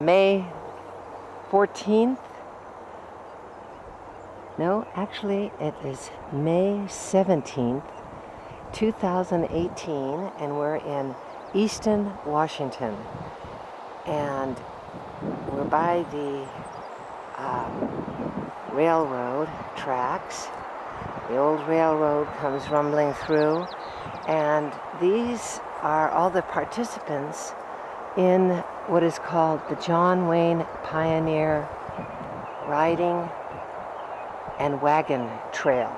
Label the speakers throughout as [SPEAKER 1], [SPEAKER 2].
[SPEAKER 1] May 14th. No, actually it is May 17th, 2018, and we're in Easton, Washington. And we're by the railroad tracks. The old railroad comes rumbling through, and these are all the participants in what is called the John Wayne Pioneer Riding and Wagon Trail.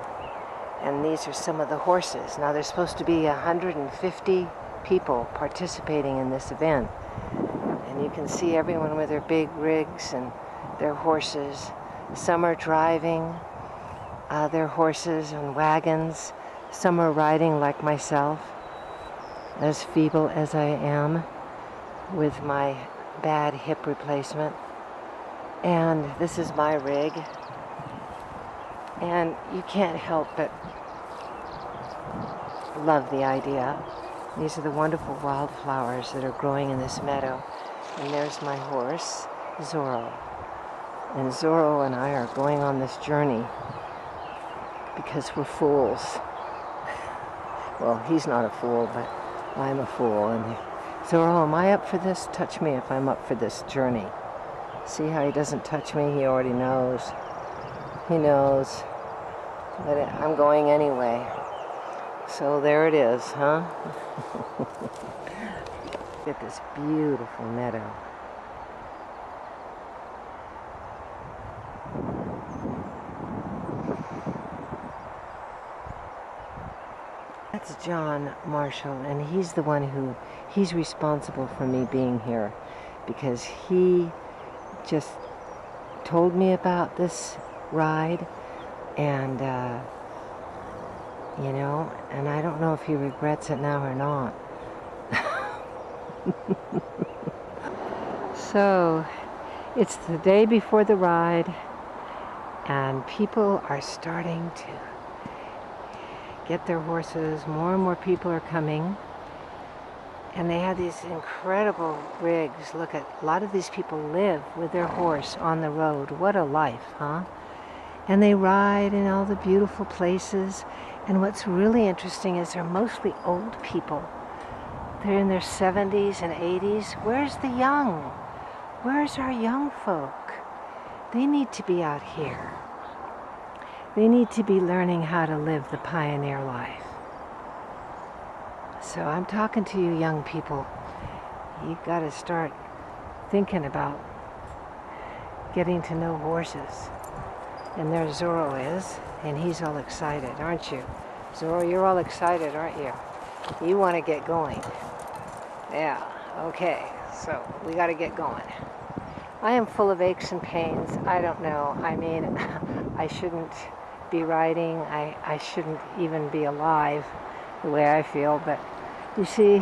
[SPEAKER 1] And these are some of the horses. Now there's supposed to be 150 people participating in this event. And you can see everyone with their big rigs and their horses. Some are driving their horses and wagons. Some are riding like myself, as feeble as I am with my bad hip replacement. And this is my rig. And you can't help but love the idea. These are the wonderful wildflowers that are growing in this meadow. And there's my horse, Zorro. And Zorro and I are going on this journey because we're fools. Well, he's not a fool, but I'm a fool. And Zorro, am I up for this? Touch me if I'm up for this journey. See how he doesn't touch me? He already knows. He knows. But I'm going anyway. So there it is, huh? Look at this beautiful meadow. That's John Marshall, and he's the one he's responsible for me being here, because he just told me about this ride, and you know, and I don't know if he regrets it now or not. So it's the day before the ride, and people are starting to get their horses. More and more people are coming, and they have these incredible rigs. Look at, a lot of these people live with their horse on the road. What a life, huh? And they ride in all the beautiful places. And what's really interesting is they're mostly old people. They're in their 70s and 80s. Where's the young? Where's our young folk? They need to be out here. They need to be learning how to live the pioneer life. So I'm talking to you young people. You've got to start thinking about getting to know horses. And there Zorro is, and he's all excited, aren't you? Zorro, you're all excited, aren't you? You want to get going. Yeah, okay, so we got to get going. I am full of aches and pains. I don't know. I mean, I shouldn't be riding. I shouldn't even be alive the way I feel. But you see,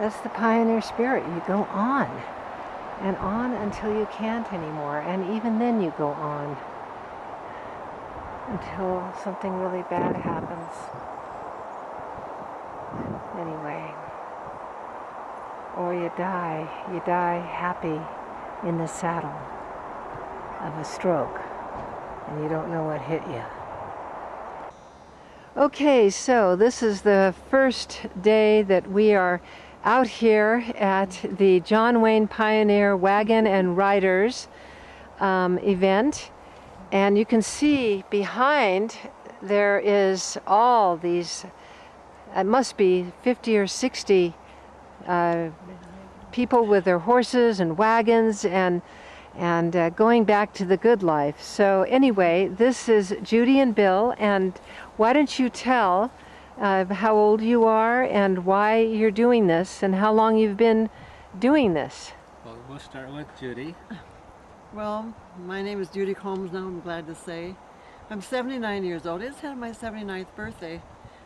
[SPEAKER 1] that's the pioneer spirit. You go on and on until you can't anymore. And even then you go on until something really bad happens. Anyway, or you die happy in the saddle of a stroke, and you don't know what hit you. Okay, so this is the first day that we are out here at the John Wayne Pioneer Wagon and Riders event. And you can see behind there is all these, it must be 50 or 60 people with their horses and wagons and going back to the good life. So anyway, this is Judy and Bill, and why don't you tell how old you are and why you're doing this and how long you've been doing this?
[SPEAKER 2] Well, we'll start with Judy.
[SPEAKER 3] Well, my name is Judy Combs now, I'm glad to say. I'm 79 years old. It's had my 79th birthday.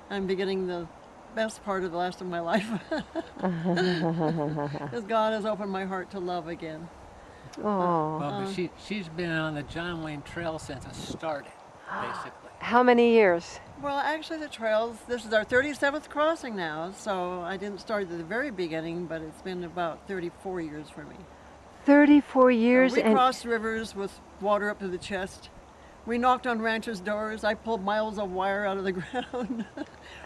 [SPEAKER 3] I'm beginning the best part of the rest of my life. As God has opened my heart to love again.
[SPEAKER 1] Oh.
[SPEAKER 2] Well, but she's been on the John Wayne Trail since it started, basically.
[SPEAKER 1] How many years?
[SPEAKER 3] Well, actually the trails, this is our 37th crossing now, so I didn't start at the very beginning, but it's been about 34 years for me.
[SPEAKER 1] 34 years
[SPEAKER 3] We
[SPEAKER 1] and
[SPEAKER 3] crossed rivers with water up to the chest. We knocked on ranchers' doors. I pulled miles of wire out of the ground.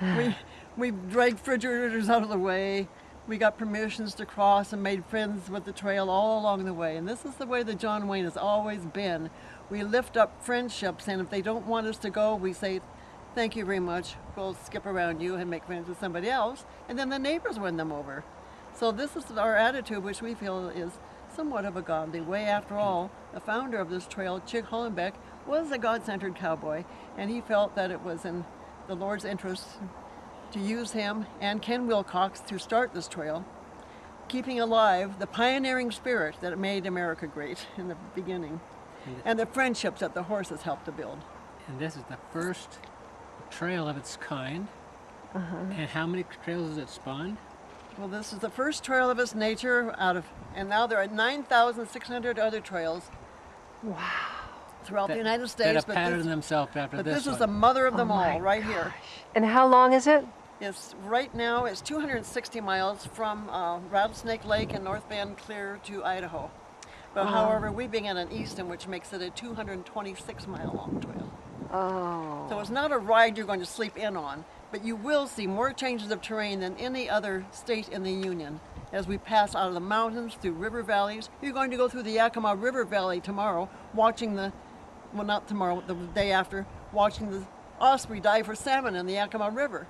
[SPEAKER 3] we, we dragged refrigerators out of the way. We got permissions to cross and made friends with the trail all along the way. And this is the way that John Wayne has always been. We lift up friendships, and if they don't want us to go, we say, thank you very much. We'll skip around you and make friends with somebody else. And then the neighbors win them over. So this is our attitude, which we feel is somewhat of a godly way. After all, the founder of this trail, Chick Hollenbeck, was a God-centered cowboy, and he felt that it was in the Lord's interest to use him and Ken Wilcox to start this trail, keeping alive the pioneering spirit that made America great in the beginning, and the friendships that the horses helped to build.
[SPEAKER 2] And this is the first trail of its kind. And how many trails has it spawned?
[SPEAKER 3] Well, this is the first trail of its nature and now there are 9,600 other trails.
[SPEAKER 1] wow.
[SPEAKER 3] Throughout the United
[SPEAKER 2] That
[SPEAKER 3] States.
[SPEAKER 2] have patterned themselves after
[SPEAKER 3] But
[SPEAKER 2] this
[SPEAKER 3] this is
[SPEAKER 2] one.
[SPEAKER 3] the mother of them
[SPEAKER 1] Oh my
[SPEAKER 3] all, right here.
[SPEAKER 1] And how long is it?
[SPEAKER 3] It's right now it's 260 miles from Rattlesnake Lake in North Van Clear to Idaho. But however, we began in Easton, which makes it a 226-mile long trail.
[SPEAKER 1] Oh.
[SPEAKER 3] So it's not a ride you're going to sleep in on, but you will see more changes of terrain than any other state in the Union. As we pass out of the mountains, through river valleys. You're going to go through the Yakima River Valley tomorrow, watching well, not tomorrow, the day after, watching the osprey dive for salmon in the Yakima River.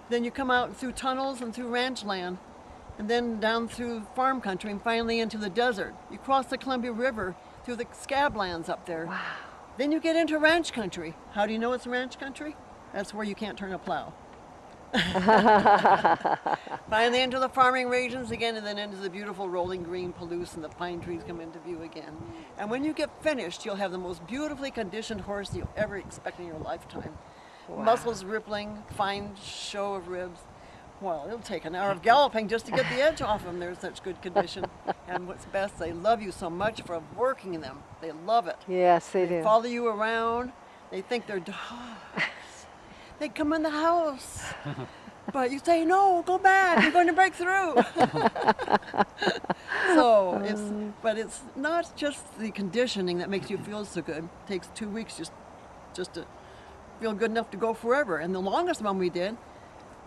[SPEAKER 3] Then you come out through tunnels and through ranch land, and then down through farm country and finally into the desert. You cross the Columbia River through the scablands up there.
[SPEAKER 1] Wow.
[SPEAKER 3] Then you get into ranch country. How do you know it's ranch country? That's where you can't turn a plow. Finally into the farming regions again, and then into the beautiful rolling green Palouse, and the pine trees come into view again. And when you get finished, you'll have the most beautifully conditioned horse you'll ever expect in your lifetime.
[SPEAKER 1] Wow.
[SPEAKER 3] Muscles rippling, fine show of ribs. Well, it'll take an hour of galloping just to get the edge off them. They're in such good condition. And what's best, they love you so much for working them. They love it.
[SPEAKER 1] Yes, they do.
[SPEAKER 3] Follow you around. They think they're dogs. They come in the house. But you say, no, go back, you're going to break through. So it's not just the conditioning that makes you feel so good. It takes 2 weeks just to feel good enough to go forever. And the longest one we did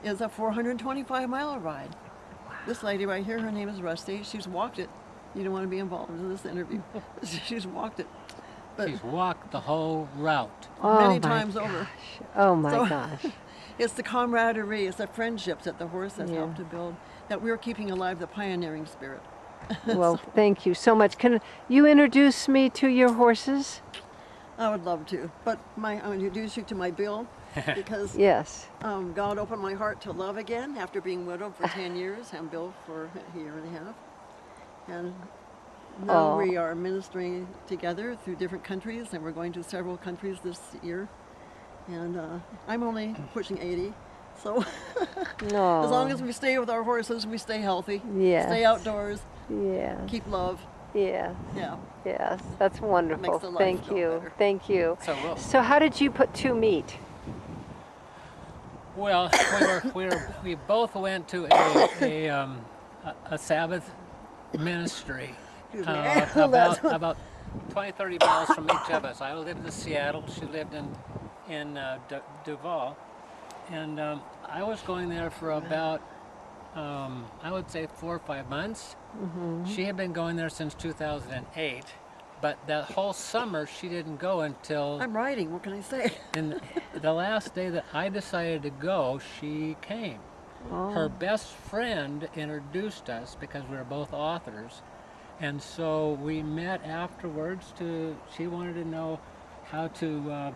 [SPEAKER 3] is a 425-mile ride. This lady right here, her name is Rusty. She's walked it. You don't want to be involved in this interview. She's walked it. But
[SPEAKER 2] She's walked the whole route.
[SPEAKER 3] many
[SPEAKER 1] my
[SPEAKER 3] times over.
[SPEAKER 1] Oh my
[SPEAKER 3] So-
[SPEAKER 1] gosh.
[SPEAKER 3] It's the camaraderie, it's the friendships that the horse has
[SPEAKER 1] Yeah.
[SPEAKER 3] helped to build, that we're keeping alive the pioneering spirit.
[SPEAKER 1] Well, thank you so much. Can you introduce me to your horses?
[SPEAKER 3] I would love to, but I'm going to introduce you to my Bill, because
[SPEAKER 1] Yes.
[SPEAKER 3] God opened my heart to love again after being widowed for 10 years, and Bill for a year and a half. And now
[SPEAKER 1] Aw.
[SPEAKER 3] we are ministering together through different countries, and we're going to several countries this year. And I'm only pushing 80, so
[SPEAKER 1] No.
[SPEAKER 3] as long as we stay with our horses, we stay healthy,
[SPEAKER 1] Yes.
[SPEAKER 3] stay outdoors,
[SPEAKER 1] Yeah.
[SPEAKER 3] keep love.
[SPEAKER 1] Yeah.
[SPEAKER 3] Yeah.
[SPEAKER 1] Yes. That's wonderful.
[SPEAKER 3] Makes the life
[SPEAKER 1] Thank
[SPEAKER 3] go
[SPEAKER 1] you.
[SPEAKER 3] better.
[SPEAKER 1] Thank you.
[SPEAKER 2] So
[SPEAKER 1] how did you put two meet?
[SPEAKER 2] well, we both went to a Sabbath ministry
[SPEAKER 3] Excuse me.
[SPEAKER 2] about 20, 30 miles from each of us. I lived in Seattle. She lived in Duval, and I was going there for about I would say 4 or 5 months. She had been going there since 2008, but that whole summer she didn't go until
[SPEAKER 3] I'm riding, what can I say?
[SPEAKER 2] in the last day that I decided to go, she came. Her best friend introduced us because we were both authors, and so we met afterwards. She wanted to know how to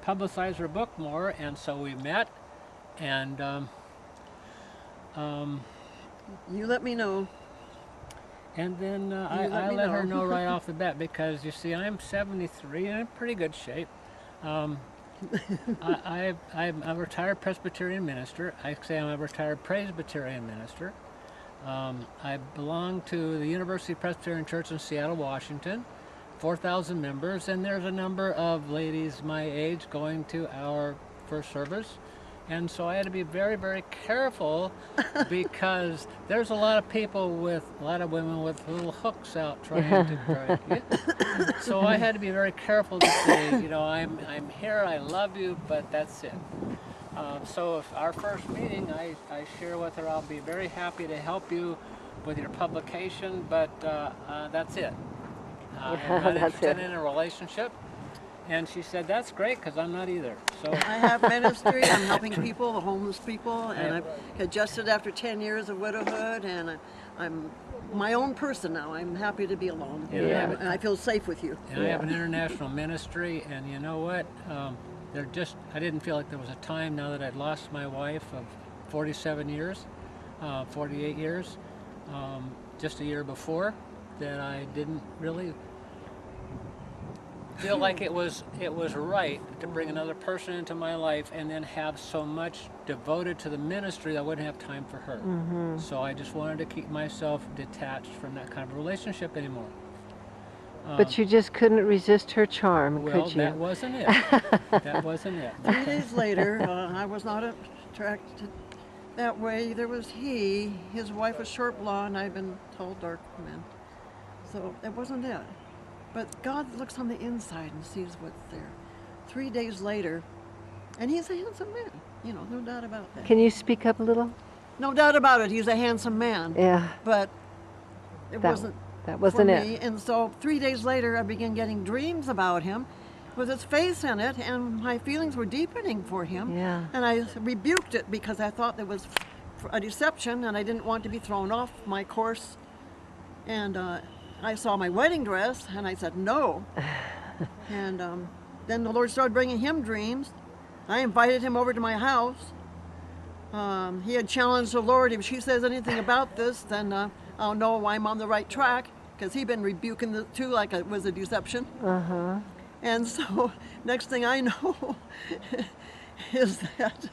[SPEAKER 2] publicize her book more, and so we met, and
[SPEAKER 3] You let me know.
[SPEAKER 2] and then
[SPEAKER 3] let
[SPEAKER 2] I
[SPEAKER 3] me
[SPEAKER 2] let her
[SPEAKER 3] know.
[SPEAKER 2] know right off the bat, because you see, I'm 73 and in pretty good shape. I'm a retired Presbyterian minister. I say I'm a retired Presbyterian minister. I belong to the University Presbyterian Church in Seattle, Washington, 4,000 members, and there's a number of ladies my age going to our first service. And so I had to be very, very careful because there's a lot of people with, a lot of women with little hooks out trying to drag you. So I had to be very careful to say, you know, I'm here, I love you, but that's it. So if our first meeting, I share with her, I'll be very happy to help you with your publication, but that's it. I'm not interested in a relationship. And she said, that's great, because I'm not either. So
[SPEAKER 3] I have ministry. I'm helping people, the homeless people, and I've adjusted after 10 years of widowhood, and I'm my own person now. I'm happy to be alone, and I feel safe with you.
[SPEAKER 2] And I have an international ministry, and you know what? I didn't feel like there was a time now that I'd lost my wife of 47 years, 48 years, just a year before, that I didn't really feel like it was right to bring another person into my life and then have so much devoted to the ministry that I wouldn't have time for her. So I just wanted to keep myself detached from that kind of relationship anymore.
[SPEAKER 1] But you just couldn't resist her charm,
[SPEAKER 2] Well,
[SPEAKER 1] could you?
[SPEAKER 2] that wasn't it. That wasn't it.
[SPEAKER 3] 3 days later, I was not attracted that way. There was he. His wife was short blonde. I've been told dark men. So it wasn't it. But God looks on the inside and sees what's there. 3 days later, and he's a handsome man. You know, no doubt about that.
[SPEAKER 1] Can you speak up a little?
[SPEAKER 3] No doubt about it. He's a handsome man.
[SPEAKER 1] Yeah.
[SPEAKER 3] But it wasn't.
[SPEAKER 1] That wasn't
[SPEAKER 3] for
[SPEAKER 1] it.
[SPEAKER 3] me. And so 3 days later, I began getting dreams about him with his face in it, and my feelings were deepening for him.
[SPEAKER 1] Yeah.
[SPEAKER 3] And I rebuked it because I thought it was a deception, and I didn't want to be thrown off my course. And I saw my wedding dress, and I said no. And then the Lord started bringing him dreams. I invited him over to my house. He had challenged the Lord, if she says anything about this, then I'll know I'm on the right track, because he'd been rebuking the two like it was a deception. And so next thing I know is that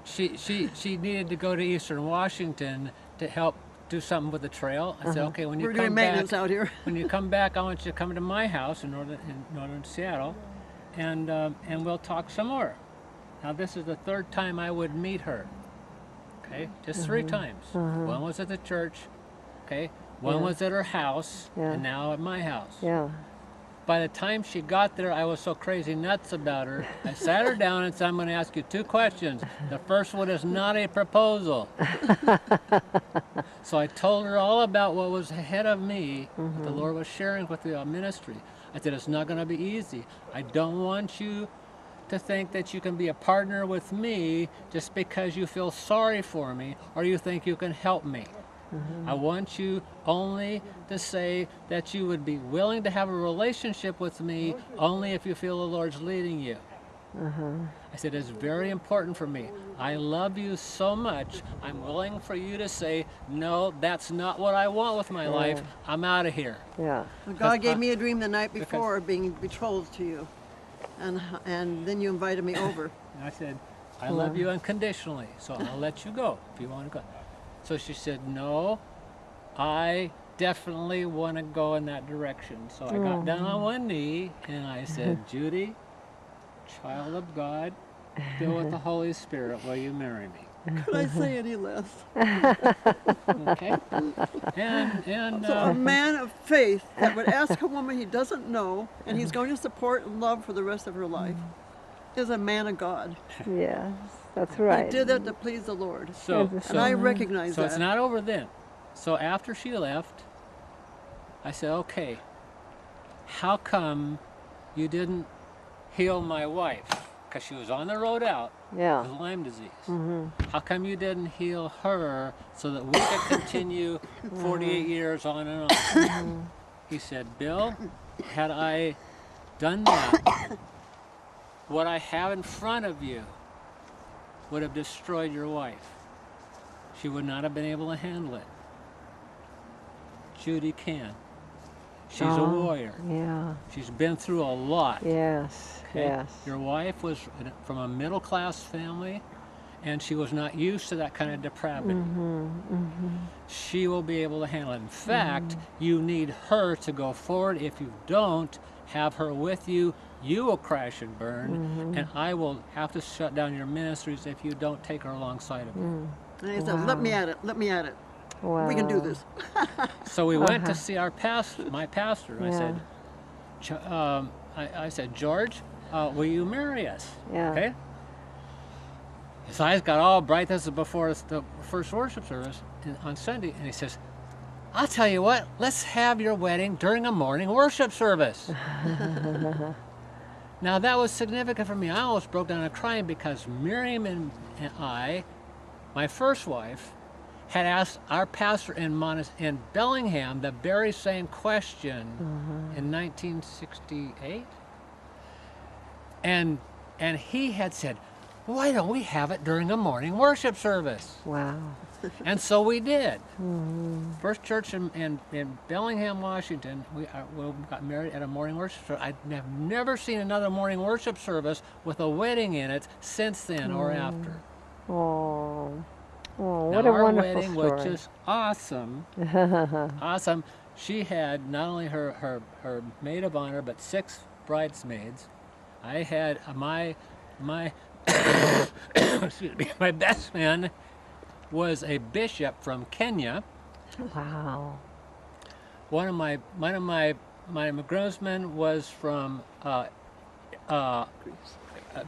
[SPEAKER 2] she needed to go to Eastern Washington to help do something with the trail. I said, okay, when you
[SPEAKER 3] we're
[SPEAKER 2] come
[SPEAKER 3] doing
[SPEAKER 2] back,
[SPEAKER 3] maintenance out here.
[SPEAKER 2] when you come back, I want you to come to my house in northern Seattle, and we'll talk some more. Now this is the third time I would meet her. Okay, just 3 times. One was at the church. Okay, one was at her house, and now at my house.
[SPEAKER 1] Yeah.
[SPEAKER 2] By the time she got there, I was so crazy nuts about her. I sat her down and said, I'm going to ask you 2 questions. The first one is not a proposal. So I told her all about what was ahead of me, what the Lord was sharing with the ministry. I said, it's not going to be easy. I don't want you to think that you can be a partner with me just because you feel sorry for me or you think you can help me. I want you only to say that you would be willing to have a relationship with me only if you feel the Lord's leading you. I said, it's very important for me. I love you so much, I'm willing for you to say, no, that's not what I want with my life. I'm out of here.
[SPEAKER 1] Yeah.
[SPEAKER 3] Well, God gave me a dream the night before being betrothed to you. And then you invited me over.
[SPEAKER 2] And I said, I love you unconditionally, so I'll let you go if you want to go. So she said, no, I definitely want to go in that direction. So I got down on one knee and I said, Judy, child of God, filled with the Holy Spirit, will you marry me?
[SPEAKER 3] Could I say any less?
[SPEAKER 2] Okay. And
[SPEAKER 3] So a man of faith that would ask a woman he doesn't know and he's going to support and love for the rest of her life is a man of God.
[SPEAKER 1] Yes, that's right.
[SPEAKER 3] He did it to please the Lord.
[SPEAKER 2] so
[SPEAKER 3] And I recognize
[SPEAKER 2] so
[SPEAKER 3] that.
[SPEAKER 2] it's not over then. So after she left, I said, okay, how come you didn't heal my wife? Because she was on the road out with Lyme disease. How come you didn't heal her so that we could continue 48 years on and on? He said, Bill, had I done that, what I have in front of you would have destroyed your wife. She would not have been able to handle it. Judy can. She's a warrior.
[SPEAKER 1] Yeah.
[SPEAKER 2] She's been through a lot.
[SPEAKER 1] Yes.
[SPEAKER 2] Okay?
[SPEAKER 1] Yes.
[SPEAKER 2] Your wife was from a middle-class family, and she was not used to that kind of depravity. She will be able to handle it. In fact, you need her to go forward. If you don't, have her with you, you will crash and burn, and I will have to shut down your ministries if you don't take her alongside of you.
[SPEAKER 3] And he said, let me at it, let me at it.
[SPEAKER 1] Wow.
[SPEAKER 3] We can do this.
[SPEAKER 2] So we went to see our my pastor.
[SPEAKER 1] Yeah.
[SPEAKER 2] I said, I said, George, will you marry us?
[SPEAKER 1] Yeah.
[SPEAKER 2] Okay. His eyes got all bright. This is before the first worship service on Sunday, and he says, I'll tell you what, let's have your wedding during a morning worship service. Now that was significant for me. I almost broke down and crying because Miriam and I, my first wife, had asked our pastor in Bellingham the very same question in 1968. And he had said, why don't we have it during a morning worship service?
[SPEAKER 1] Wow.
[SPEAKER 2] And so we did. First church in Bellingham, Washington, we got married at a morning worship service. I have never seen another morning worship service with a wedding in it since then or after.
[SPEAKER 1] Oh, oh,
[SPEAKER 2] Now,
[SPEAKER 1] what a
[SPEAKER 2] our
[SPEAKER 1] wonderful
[SPEAKER 2] wedding
[SPEAKER 1] story.
[SPEAKER 2] was just awesome. Awesome. She had not only her maid of honor, but 6 bridesmaids. I had my excuse me, my best man was a bishop from Kenya.
[SPEAKER 1] Wow.
[SPEAKER 2] One of my groomsmen was from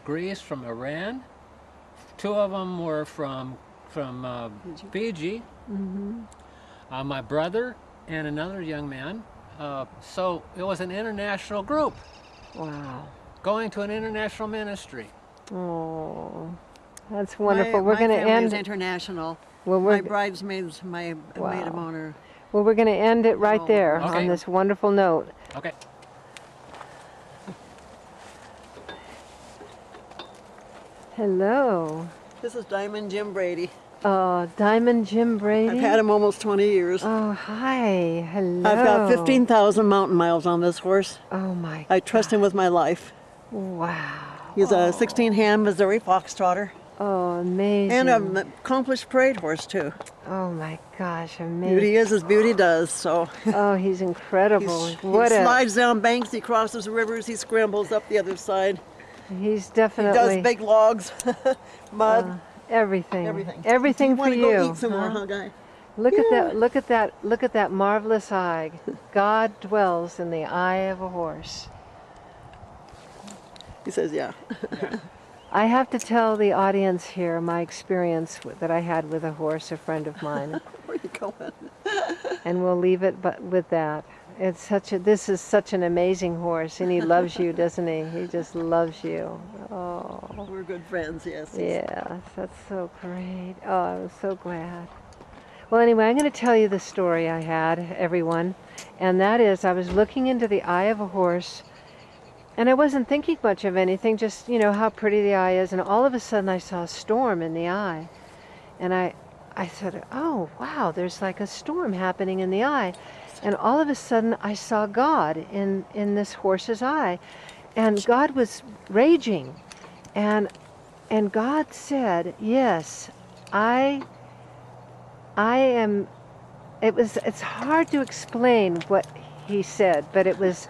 [SPEAKER 2] Greece, from Iran. 2 of them were from Fiji. My brother and another young man. So it was an international group
[SPEAKER 1] Wow.
[SPEAKER 2] going to an international ministry.
[SPEAKER 1] Oh, that's wonderful. We're
[SPEAKER 3] My
[SPEAKER 1] going to
[SPEAKER 3] family is
[SPEAKER 1] end.
[SPEAKER 3] international.
[SPEAKER 1] Well,
[SPEAKER 3] My
[SPEAKER 1] we're
[SPEAKER 3] bridesmaids, my maid of
[SPEAKER 1] Wow.
[SPEAKER 3] honor.
[SPEAKER 1] well, we're going to end it right
[SPEAKER 3] Oh,
[SPEAKER 1] there
[SPEAKER 2] okay.
[SPEAKER 1] on this wonderful note.
[SPEAKER 2] Okay.
[SPEAKER 1] Hello.
[SPEAKER 3] This is Diamond Jim Brady.
[SPEAKER 1] Diamond Jim Brady.
[SPEAKER 3] I've had him almost 20 years.
[SPEAKER 1] Oh, hi. Hello.
[SPEAKER 3] I've got 15,000 mountain miles on this horse.
[SPEAKER 1] Oh my.
[SPEAKER 3] I trust him with my life.
[SPEAKER 1] Wow.
[SPEAKER 3] He's a 16-hand Missouri foxtrotter
[SPEAKER 1] Oh, amazing.
[SPEAKER 3] and an accomplished parade horse too.
[SPEAKER 1] Oh my gosh, amazing.
[SPEAKER 3] Beauty is as beauty does. So
[SPEAKER 1] Oh, he's incredible.
[SPEAKER 3] he
[SPEAKER 1] What a.
[SPEAKER 3] slides down banks, he crosses rivers, he scrambles up the other side.
[SPEAKER 1] He's
[SPEAKER 3] He
[SPEAKER 1] definitely.
[SPEAKER 3] does big logs, mud.
[SPEAKER 1] Everything.
[SPEAKER 3] Everything.
[SPEAKER 1] Everything
[SPEAKER 3] You
[SPEAKER 1] for
[SPEAKER 3] want to
[SPEAKER 1] you.
[SPEAKER 3] go eat some more,
[SPEAKER 1] huh?
[SPEAKER 3] huh, Guy?
[SPEAKER 1] Look at
[SPEAKER 3] Yeah.
[SPEAKER 1] that. Look at that. Look at that marvelous eye. God dwells in the eye of a horse.
[SPEAKER 3] He says, yeah.
[SPEAKER 1] I have to tell the audience here my experience that I had with a horse, a friend of mine,
[SPEAKER 3] Where you going?
[SPEAKER 1] and we'll leave it but with that. It's such a. This is such an amazing horse, and he loves you, doesn't he? He just loves you. Oh.
[SPEAKER 3] We're good friends, yes.
[SPEAKER 1] Yes, that's so great. Oh, I'm so glad. Well, anyway, I'm going to tell you the story I had, everyone. And that is, I was looking into the eye of a horse, and I wasn't thinking much of anything, just, you know, how pretty the eye is. And all of a sudden, I saw a storm in the eye. And I said, oh, wow, there's like a storm happening in the eye. And all of a sudden, I saw God in this horse's eye. And God was raging. And God said, yes, I am. It's hard to explain what he said, but it was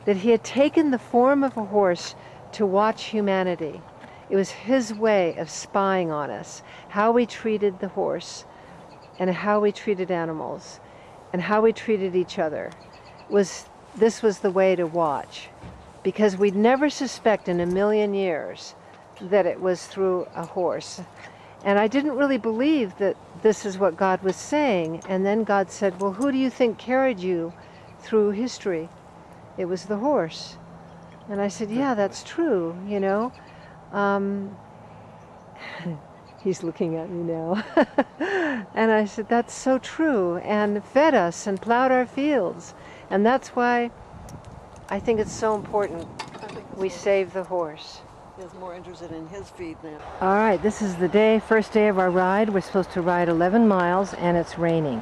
[SPEAKER 1] that he had taken the form of a horse to watch humanity. It was his way of spying on us, how we treated the horse and how we treated animals and how we treated each other. This was the way to watch, because we'd never suspect in a million years that it was through a horse. And I didn't really believe that this is what God was saying. And then God said, well, who do you think carried you through history? It was the horse. And I said, yeah, that's true, you know. He's looking at me now. And I said, that's so true, and fed us and plowed our fields. And that's why I think it's so important we save the horse.
[SPEAKER 3] He's more interested in his feed than.
[SPEAKER 1] All right, this is the first day of our ride. We're supposed to ride 11 miles, and it's raining.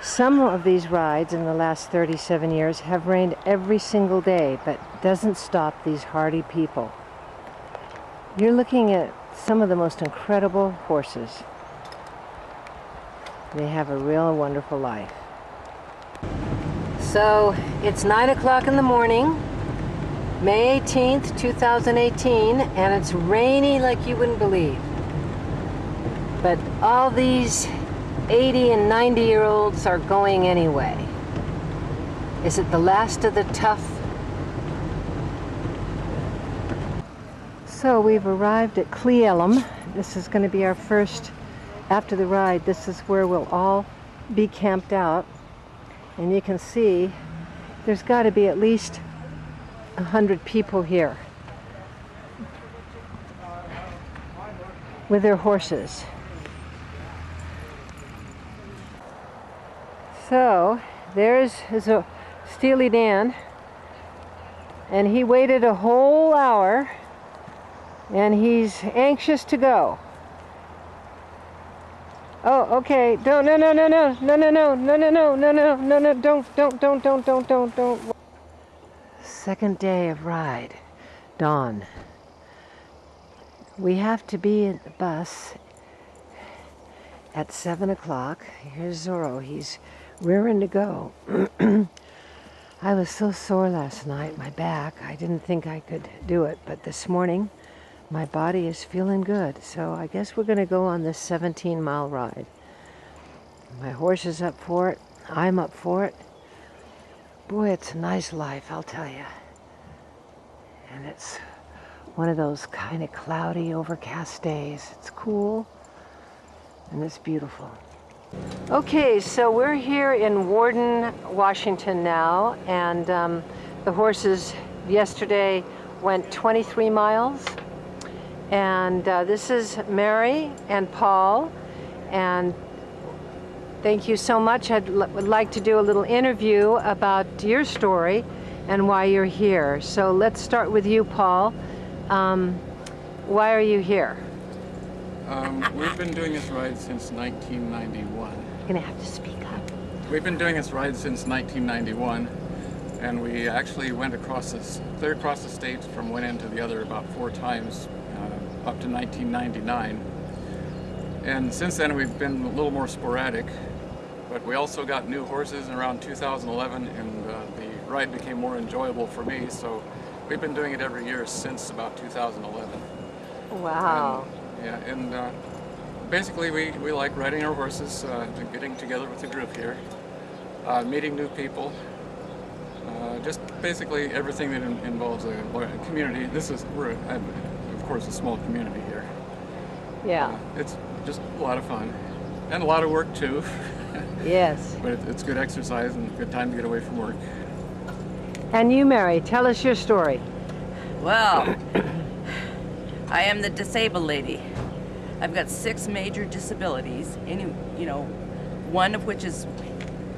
[SPEAKER 1] Some of these rides in the last 37 years have rained every single day, but doesn't stop these hardy people. You're looking at some of the most incredible horses. They have a real wonderful life. So it's 9 o'clock in the morning, May 18th, 2018, and it's rainy like you wouldn't believe. But all these 80 and 90-year-olds are going anyway. Is it the last of the tough? So we've arrived at Cle Elum. This is going to be our first, after the ride, this is where we'll all be camped out. And you can see there's got to be at least 100 people here with their horses. So there's a Steely Dan, and he waited a whole hour, and he's anxious to go. Oh, okay. Don't, no, no, no, no, no, no, no, no, no, no, no, no, no, no, don't. Second day of ride, dawn. We have to be at the bus at 7 o'clock. Here's Zorro. He's rearing to go. I was so sore last night, my back. I didn't think I could do it, but this morning my body is feeling good. So I guess we're going to go on this 17-mile ride. My horse is up for it. I'm up for it. Boy, it's a nice life, I'll tell you. And it's one of those kind of cloudy, overcast days. It's cool and it's beautiful. Okay, so we're here in Warden, Washington now, and the horses yesterday went 23 miles. And this is Mary and Paul, and thank you so much. Would like to do a little interview about your story and why you're here. So let's start with you, Paul. Why are you here?
[SPEAKER 4] We've been doing this ride since 1991.
[SPEAKER 1] You're gonna have to speak up.
[SPEAKER 4] We've been doing this ride since 1991, and we actually went clear across the state from one end to the other about 4 times, up to 1999. And since then we've been a little more sporadic, but we also got new horses in around 2011, and the ride became more enjoyable for me, so we've been doing it every year since about 2011.
[SPEAKER 1] Wow.
[SPEAKER 4] And basically we like riding our horses, getting together with the group here, meeting new people, just basically everything that involves a community. We're of course a small community here.
[SPEAKER 1] Yeah.
[SPEAKER 4] It's just a lot of fun and a lot of work too.
[SPEAKER 1] Yes.
[SPEAKER 4] But it's good exercise and a good time to get away from work.
[SPEAKER 1] And you, Mary, tell us your story.
[SPEAKER 5] Well, I am the disabled lady. I've got 6 major disabilities, one of which is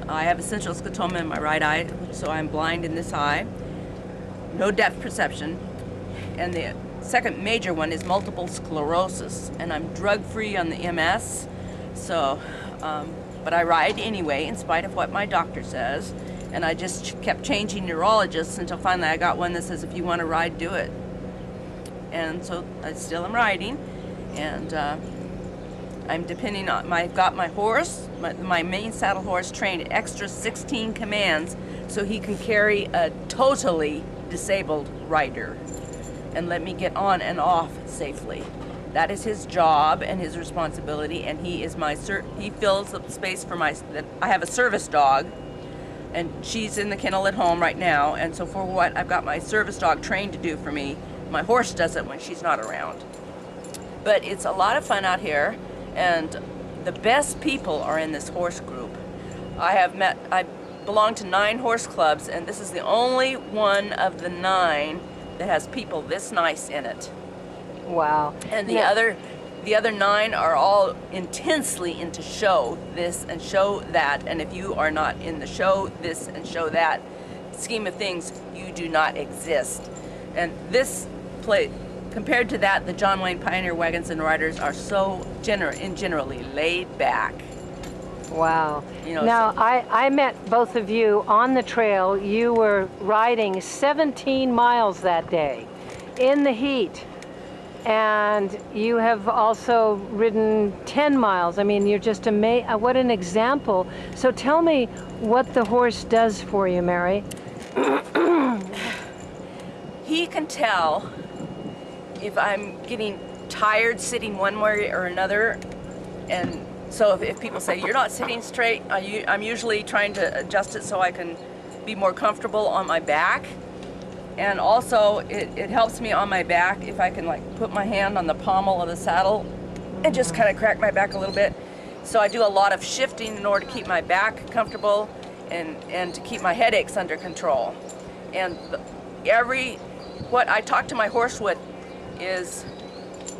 [SPEAKER 5] I have essential scotoma in my right eye, so I'm blind in this eye, no depth perception, and the second major one is multiple sclerosis, and I'm drug-free on the MS, so, but I ride anyway in spite of what my doctor says, and I just kept changing neurologists until finally I got one that says if you want to ride, do it. And so I still am riding, and I'm depending on, I've got my horse, my main saddle horse trained extra 16 commands so he can carry a totally disabled rider and let me get on and off safely. That is his job and his responsibility, and he is he fills up the space for I have a service dog, and she's in the kennel at home right now, and so for what I've got my service dog trained to do for me, my horse does it when she's not around. But it's a lot of fun out here, and the best people are in this horse group. I belong to 9 horse clubs, and this is the only one of the 9 that has people this nice in it.
[SPEAKER 1] Wow.
[SPEAKER 5] And the other 9 are all intensely into show this and show that, and if you are not in the show this and show that scheme of things, you do not exist. And this place, compared to that, the John Wayne Pioneer Wagons and Riders are so generally laid back.
[SPEAKER 1] Wow. Now, I met both of you on the trail. You were riding 17 miles that day in the heat. And you have also ridden 10 miles. I mean, you're just amazing. What an example. So tell me what the horse does for you, Mary.
[SPEAKER 5] He can tell if I'm getting tired sitting one way or another. And so if people say, you're not sitting straight, I'm usually trying to adjust it so I can be more comfortable on my back. And also, it helps me on my back if I can like put my hand on the pommel of the saddle and just kind of crack my back a little bit. So I do a lot of shifting in order to keep my back comfortable and to keep my headaches under control. And what I talk to my horse with is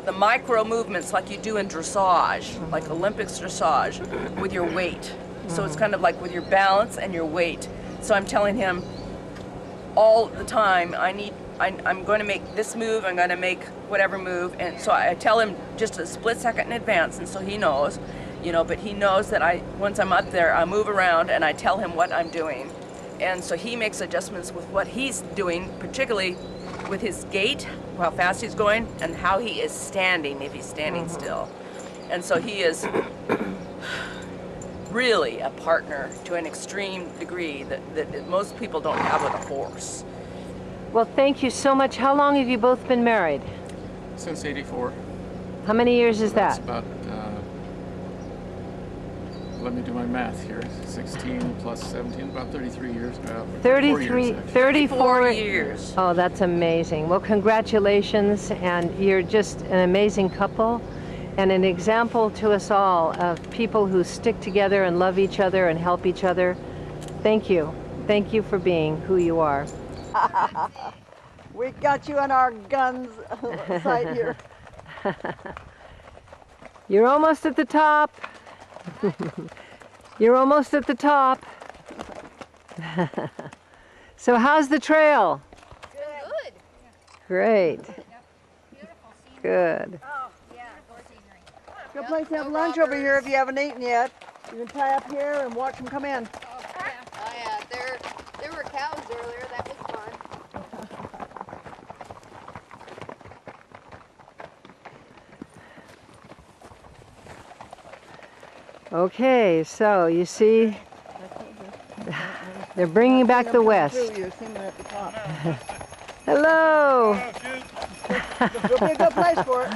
[SPEAKER 5] the micro movements like you do in dressage, like Olympics dressage, with your weight. So it's kind of like with your balance and your weight. So I'm telling him, all the time, I'm going to make this move, I'm going to make whatever move, and so I tell him just a split second in advance, and so he knows, but he knows that once I'm up there, I move around and I tell him what I'm doing. And so he makes adjustments with what he's doing, particularly with his gait, how fast he's going, and how he is standing, if he's standing still. And so he is really a partner to an extreme degree that most people don't have with a horse.
[SPEAKER 1] Well, thank you so much. How long have you both been married?
[SPEAKER 4] Since '84.
[SPEAKER 1] How many years is
[SPEAKER 4] That's
[SPEAKER 1] that?
[SPEAKER 4] about, let me do my math here, 16 plus 17, about 33 years.
[SPEAKER 5] 34 years.
[SPEAKER 1] Oh, that's amazing. Well, congratulations, and you're just an amazing couple and an example to us all of people who stick together and love each other and help each other. Thank you. Thank you for being who you are.
[SPEAKER 3] We got you on our guns side here.
[SPEAKER 1] You're almost at the top. You're almost at the top. So how's the trail?
[SPEAKER 6] Good.
[SPEAKER 1] Great.
[SPEAKER 6] Beautiful scenery.
[SPEAKER 1] Good.
[SPEAKER 6] Oh, yeah, horse scenery.
[SPEAKER 3] Good place to have lunch over here if you haven't eaten yet. You can tie up here and watch them come in.
[SPEAKER 6] Oh, yeah. There were cows earlier. That was fun.
[SPEAKER 1] Okay, so you see, they're bringing back the West.
[SPEAKER 3] You're seeing them at the top.
[SPEAKER 1] Hello.
[SPEAKER 3] It'll be a good place for it.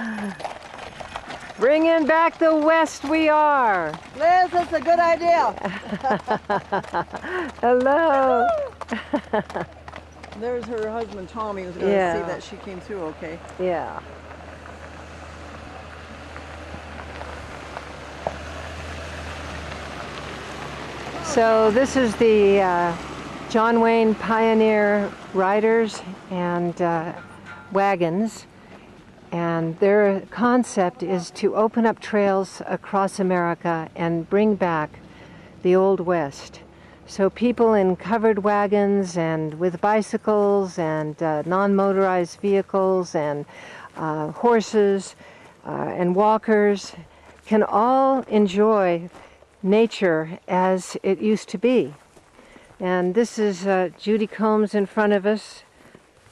[SPEAKER 1] Bringing back the West we are.
[SPEAKER 3] Liz, that's a good idea.
[SPEAKER 1] Hello.
[SPEAKER 3] There's her husband, Tommy, who's going to see that she came through okay.
[SPEAKER 1] Yeah. So this is the John Wayne Pioneer Riders and wagons, and their concept is to open up trails across America and bring back the Old West. So people in covered wagons and with bicycles and non-motorized vehicles and horses and walkers can all enjoy nature as it used to be. And this is Judy Combs in front of us,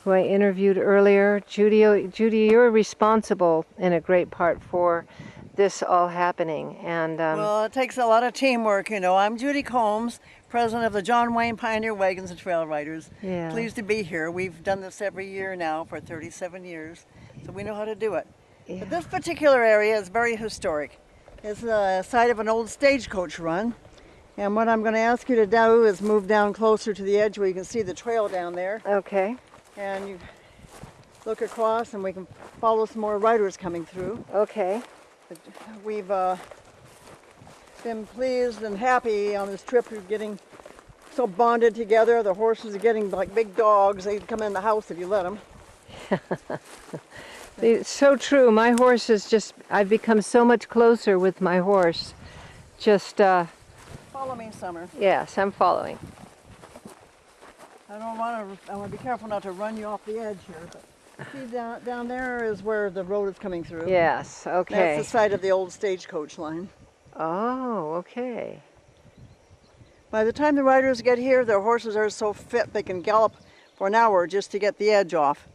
[SPEAKER 1] who I interviewed earlier. Judy, you're responsible in a great part for this all happening. And
[SPEAKER 3] well, it takes a lot of teamwork, you know. I'm Judy Combs, president of the John Wayne Pioneer Wagons and Trail Riders.
[SPEAKER 1] Yeah.
[SPEAKER 3] Pleased to be here. We've done this every year now for 37 years, so we know how to do it.
[SPEAKER 1] Yeah.
[SPEAKER 3] But this particular area is very historic. It's the site of an old stagecoach run. And what I'm going to ask you to do is move down closer to the edge where you can see the trail down there.
[SPEAKER 1] Okay.
[SPEAKER 3] And you look across and we can follow some more riders coming through.
[SPEAKER 1] Okay.
[SPEAKER 3] We've been pleased and happy on this trip. We're getting so bonded together. The horses are getting like big dogs. They'd come in the house if you let them.
[SPEAKER 1] It's so true. My horse is just, I've become so much closer with my horse. Just,
[SPEAKER 3] Follow me, Summer.
[SPEAKER 1] yes, I'm following.
[SPEAKER 3] I want to be careful not to run you off the edge here. But see, down there is where the road is coming through.
[SPEAKER 1] Yes, okay.
[SPEAKER 3] That's the site of the old stagecoach line.
[SPEAKER 1] Oh, okay.
[SPEAKER 3] By the time the riders get here, their horses are so fit they can gallop for an hour just to get the edge off.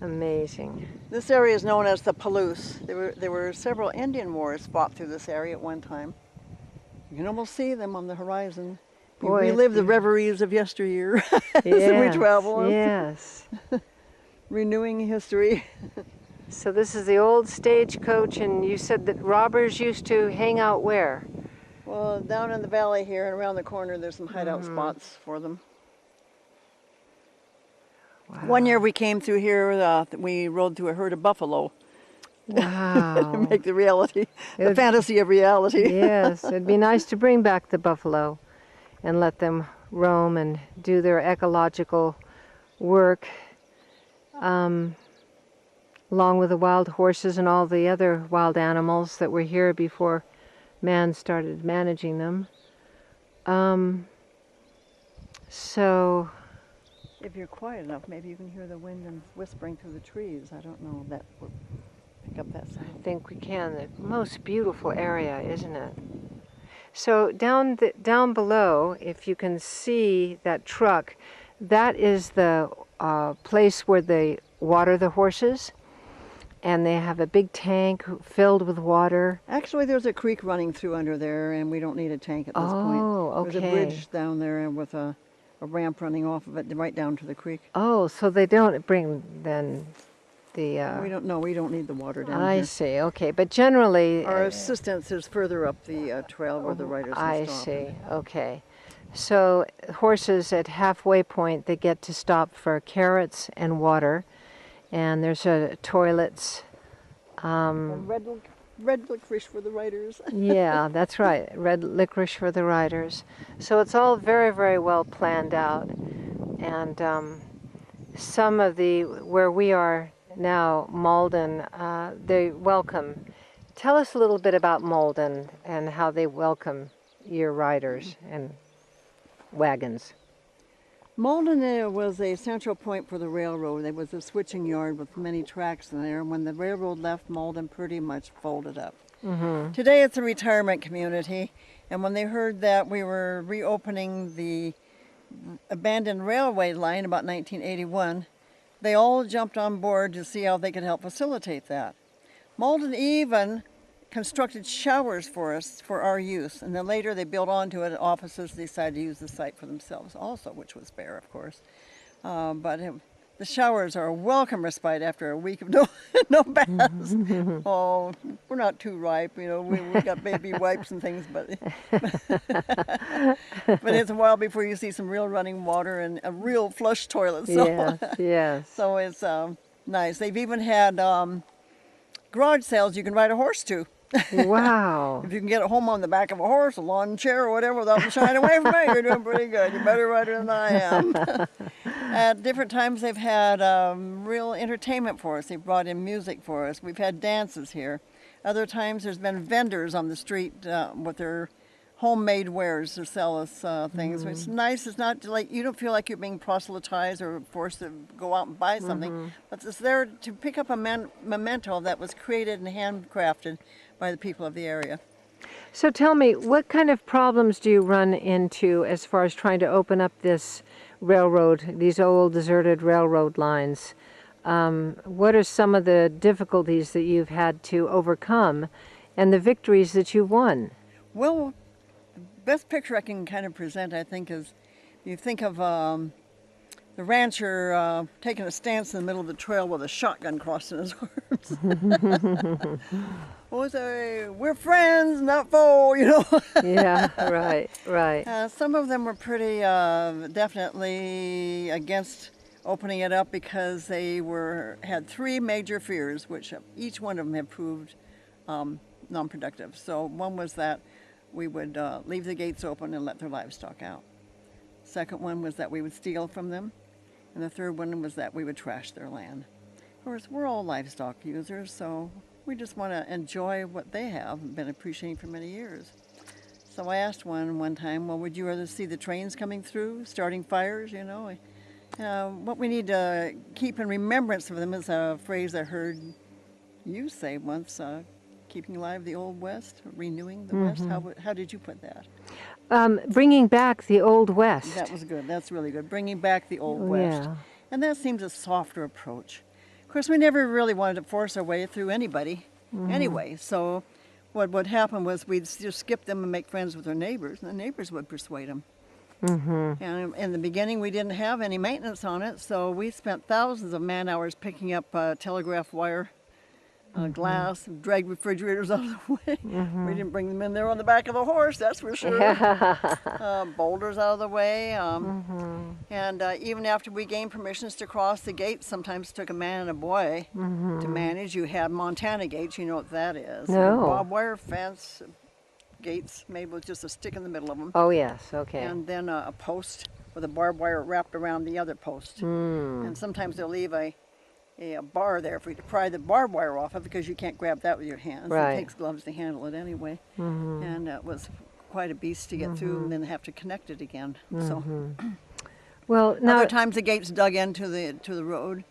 [SPEAKER 1] Amazing.
[SPEAKER 3] This area is known as the Palouse. There were several Indian wars fought through this area at one time. You can almost see them on the horizon. We
[SPEAKER 1] Boy,
[SPEAKER 3] relive
[SPEAKER 1] it's
[SPEAKER 3] the reveries of yesteryear as we
[SPEAKER 1] Yes,
[SPEAKER 3] travel,
[SPEAKER 1] yes.
[SPEAKER 3] renewing history.
[SPEAKER 1] So this is the old stagecoach, and you said that robbers used to hang out where?
[SPEAKER 3] Well, down in the valley here and around the corner, there's some hideout spots for them.
[SPEAKER 1] Wow.
[SPEAKER 3] One year we came through here, we rode through a herd of buffalo to
[SPEAKER 1] Wow.
[SPEAKER 3] make the reality, the
[SPEAKER 1] It'd-
[SPEAKER 3] fantasy of reality.
[SPEAKER 1] Yes, it'd be nice to bring back the buffalo and let them roam and do their ecological work, along with the wild horses and all the other wild animals that were here before man started managing them. So,
[SPEAKER 3] If you're quiet enough, maybe you can hear the wind and whispering through the trees. I don't know if that would pick up that
[SPEAKER 1] I
[SPEAKER 3] sound.
[SPEAKER 1] think we can. The most beautiful area, isn't it? So down below, if you can see that truck, that is the place where they water the horses, and they have a big tank filled with water.
[SPEAKER 3] Actually, there's a creek running through under there, and we don't need a tank at this point.
[SPEAKER 1] Oh,
[SPEAKER 3] There's a
[SPEAKER 1] okay.
[SPEAKER 3] bridge down there with a ramp running off of it right down to the creek.
[SPEAKER 1] Oh, so they don't bring then the.
[SPEAKER 3] We don't need the water down
[SPEAKER 1] I
[SPEAKER 3] here.
[SPEAKER 1] see. Okay, but generally.
[SPEAKER 3] Our assistance is further up the trail where the riders
[SPEAKER 1] I
[SPEAKER 3] can stop.
[SPEAKER 1] see. Okay. So horses at halfway point, they get to stop for carrots and water, and there's toilets.
[SPEAKER 3] And red licorice for the riders.
[SPEAKER 1] Yeah, that's right. Red licorice for the riders. So it's all very, very well planned out. And some of where we are now, Malden, they welcome. Tell us a little bit about Malden and how they welcome your riders and wagons.
[SPEAKER 3] Malden was a central point for the railroad. There was a switching yard with many tracks in there. When the railroad left, Malden pretty much folded up.
[SPEAKER 1] Mm-hmm.
[SPEAKER 3] Today it's a retirement community, and when they heard that we were reopening the abandoned railway line about 1981, they all jumped on board to see how they could help facilitate that. Malden even constructed showers for us for our use, and then later they built onto it offices. They decided to use the site for themselves also, which was fair, of course. The showers are a welcome respite after a week of no baths. Oh, we're not too ripe, you know. We got baby wipes and things, but it's a while before you see some real running water and a real flush toilet. So,
[SPEAKER 1] Yes, yes.
[SPEAKER 3] so it's nice. They've even had garage sales you can ride a horse to.
[SPEAKER 1] Wow.
[SPEAKER 3] If you can get it home on the back of a horse, a lawn chair, or whatever, without them shying away from it, you're doing pretty good. You're a better rider than I am. At different times, they've had real entertainment for us. They've brought in music for us. We've had dances here. Other times, there's been vendors on the street with their homemade wares to sell us things. It's nice. It's not like you don't feel like you're being proselytized or forced to go out and buy something, but it's there to pick up a memento that was created and handcrafted by the people of the area.
[SPEAKER 1] So tell me, what kind of problems do you run into as far as trying to open up this railroad, these old deserted railroad lines? What are some of the difficulties that you've had to overcome and the victories that you've won?
[SPEAKER 3] Well, the best picture I can kind of present, I think, is you think of the rancher taking a stance in the middle of the trail with a shotgun crossing his arms. We're friends, not foe, you know.
[SPEAKER 1] Yeah, right.
[SPEAKER 3] Some of them were pretty definitely against opening it up because they had three major fears, which each one of them have proved non-productive. So one was that we would leave the gates open and let their livestock out. Second one was that we would steal from them. And the third one was that we would trash their land. Of course, we're all livestock users, so we just want to enjoy what they have and been appreciating for many years. So I asked one time, well, would you rather see the trains coming through, starting fires, you know? What we need to keep in remembrance of them is a phrase I heard you say once, keeping alive the Old West, renewing the West. How did you put that?
[SPEAKER 1] Bringing back the Old West.
[SPEAKER 3] That was good. That's really good. Bringing back the Old West.
[SPEAKER 1] Yeah.
[SPEAKER 3] And that seems a softer approach. Of course, we never really wanted to force our way through anybody anyway. So what would happen was we'd just skip them and make friends with our neighbors, and the neighbors would persuade them. And in the beginning, we didn't have any maintenance on it, so we spent thousands of man-hours picking up telegraph wire, glass, drag refrigerators out of the way. We didn't bring them in there on the back of the horse, that's for sure. Boulders out of the way. And even after we gained permissions to cross the gates, sometimes it took a man and a boy to manage. You had Montana gates, you know what that is.
[SPEAKER 1] No.
[SPEAKER 3] Barbed wire fence gates made with just a stick in the middle of them.
[SPEAKER 1] Oh, yes, okay.
[SPEAKER 3] And then a post with a barbed wire wrapped around the other post. And sometimes they'll leave a bar there for you to pry the barbed wire off of, because you can't grab that with your hands.
[SPEAKER 1] Right.
[SPEAKER 3] It takes gloves to handle it anyway. And it was quite a beast to get through, and then have to connect it again. So
[SPEAKER 1] Well, now,
[SPEAKER 3] other times the gates dug into the road.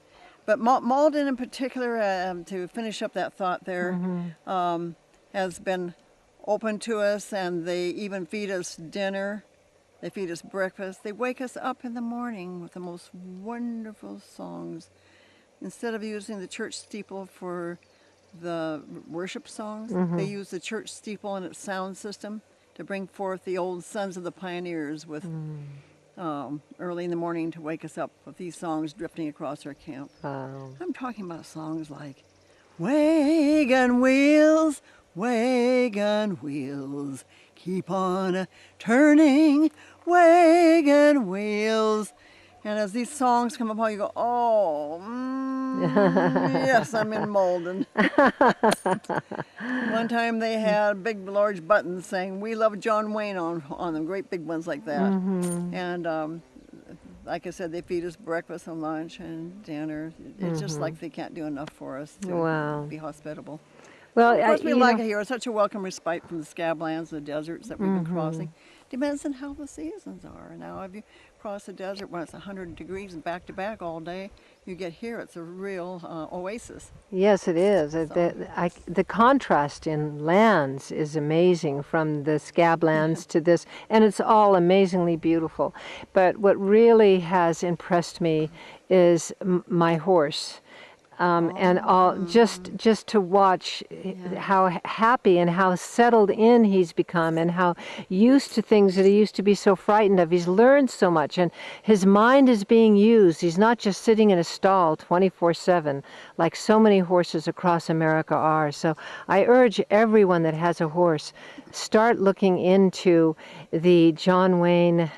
[SPEAKER 3] But Malden in particular, to finish up that thought there, has been open to us, and they even feed us dinner. They feed us breakfast. They wake us up in the morning with the most wonderful songs. Instead of using the church steeple for the worship songs, they use the church steeple and its sound system to bring forth the old sons of the pioneers with early in the morning to wake us up with these songs drifting across our camp. I'm talking about songs like Wagon wheels, keep on turning, wagon wheels. And as these songs come upon you, go, oh, yes, I'm in Malden. One time they had big, large buttons saying, "We love John Wayne" on them, great big ones like that. And like I said, they feed us breakfast and lunch and dinner. It's just like they can't do enough for us to be hospitable.
[SPEAKER 1] well,
[SPEAKER 3] Of course, we
[SPEAKER 1] you
[SPEAKER 3] like
[SPEAKER 1] know,
[SPEAKER 3] it here. It's such a welcome respite from the scablands, the deserts that we've been crossing. Depends on how the seasons are. Now, if you cross the desert when it's 100 degrees and back to back all day, you get here, it's a real oasis.
[SPEAKER 1] Yes, it is. The contrast in lands is amazing, from the scablands to this, and it's all amazingly beautiful. But what really has impressed me is my horse. And all just to watch how happy and how settled in he's become, and how used to things that he used to be so frightened of. He's learned so much, and his mind is being used. He's not just sitting in a stall 24/7 like so many horses across America are. So I urge everyone that has a horse, start looking into the John Wayne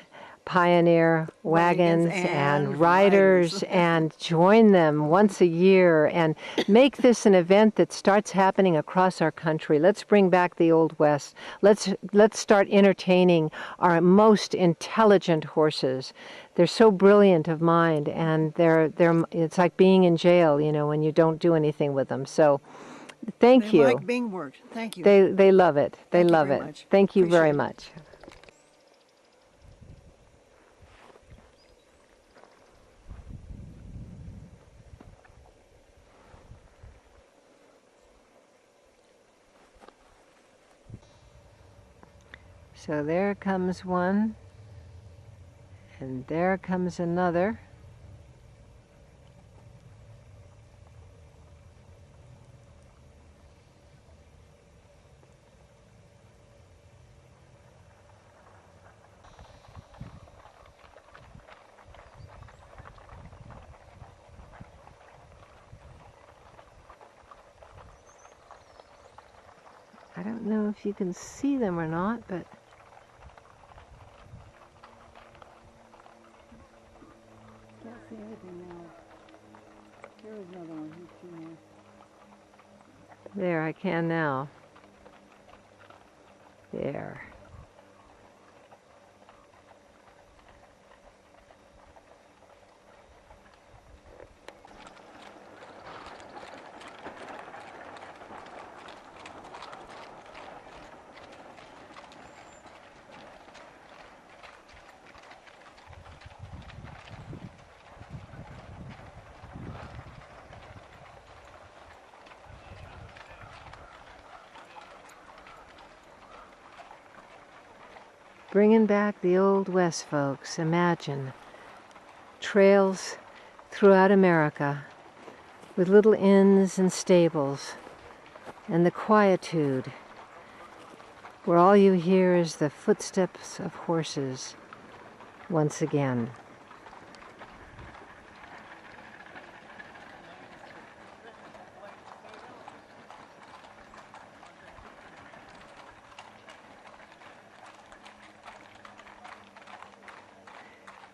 [SPEAKER 1] pioneer wagons and riders and join them once a year, and make this an event that starts happening across our country. Let's bring back the Old West. Let's start entertaining our most intelligent horses. They're so brilliant of mind, and it's like being in jail, you know, when you don't do anything with them. So thank you.
[SPEAKER 3] They like being worked. Thank you.
[SPEAKER 1] They love it. They
[SPEAKER 3] Thank you
[SPEAKER 1] love
[SPEAKER 3] very
[SPEAKER 1] it.
[SPEAKER 3] much.
[SPEAKER 1] Thank you very
[SPEAKER 3] Appreciate it.
[SPEAKER 1] much. So there comes one, and there comes another. I don't know if you can see them or not, but
[SPEAKER 3] Can't see anything now. Here's another one. Here's two more.
[SPEAKER 1] there, I can now. There. Bringing back the Old West, folks. Imagine trails throughout America, with little inns and stables, and the quietude where all you hear is the footsteps of horses once again.